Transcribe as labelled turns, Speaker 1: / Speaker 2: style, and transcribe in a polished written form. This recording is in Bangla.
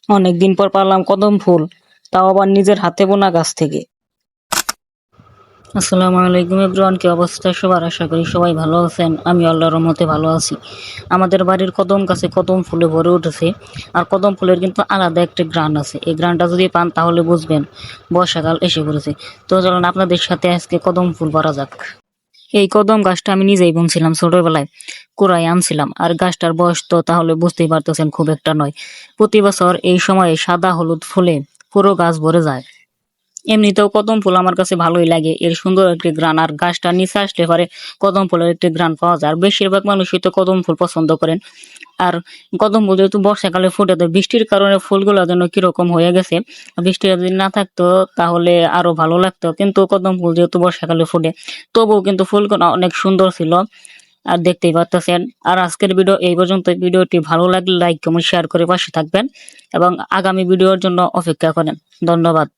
Speaker 1: অনেকদিন পর পারলাম কদম ফুল, তাও আবার নিজের হাতে বোনা গাছ থেকে। আসসালামু আলাইকুম এভরিওয়ান, কি অবস্থা সবার? আশা করি সবাই ভালো আছেন। আমি আল্লাহর রহমতে ভালো আছি। আমাদের বাড়ির কদম গাছে কদম ফুলে ভরে উঠেছে। আর কদম ফুলের কিন্তু আলাদা একটা ঘ্রাণ আছে। এই ঘ্রাণটা যদি পান তাহলে বুঝবেন বর্ষাকাল এসে পড়েছে। তো চলুন আপনাদের সাথে আজকে কদম ফুল পাড়া যাক। এই কদম গাছটা আমি নিজেই বুনছিলাম ছোটবেলায়, কুড়াই আনছিলাম। আর গাছটার বয়স তো তাহলে বুঝতেই পারতেছেন খুব একটা নয়। প্রতি বছর এই সময়ে সাদা হলুদ ফুলে পুরো গাছ ভরে যায়। এমনিতেও কদম ফুল আমার কাছে ভালোই লাগে, এর সুন্দর একটি ঘ্রাণ। আর গাছটার নিচে আসলে পরে কদম ফুলের একটি ঘ্রাণ পাওয়া যায়। আর বেশিরভাগ মানুষই তো কদম ফুল পছন্দ করেন। আর কদম ফুল যেহেতু বর্ষাকালে ফুটে, তো বৃষ্টির কারণে ফুলগুলো যেন কিরকম হয়ে গেছে। বৃষ্টি যদি না থাকতো তাহলে আরো ভালো লাগতো, কিন্তু কদম ফুল যেহেতু বর্ষাকালে ফুটে, তবুও কিন্তু ফুলগুলো অনেক সুন্দর ছিল। আর দেখতেই পাচ্ছেন। আর আজকের ভিডিও এই পর্যন্ত। ভিডিওটি ভালো লাগলে লাইক কমেন্ট শেয়ার করে পাশে থাকবেন এবং আগামী ভিডিওর জন্য অপেক্ষা করেন। ধন্যবাদ।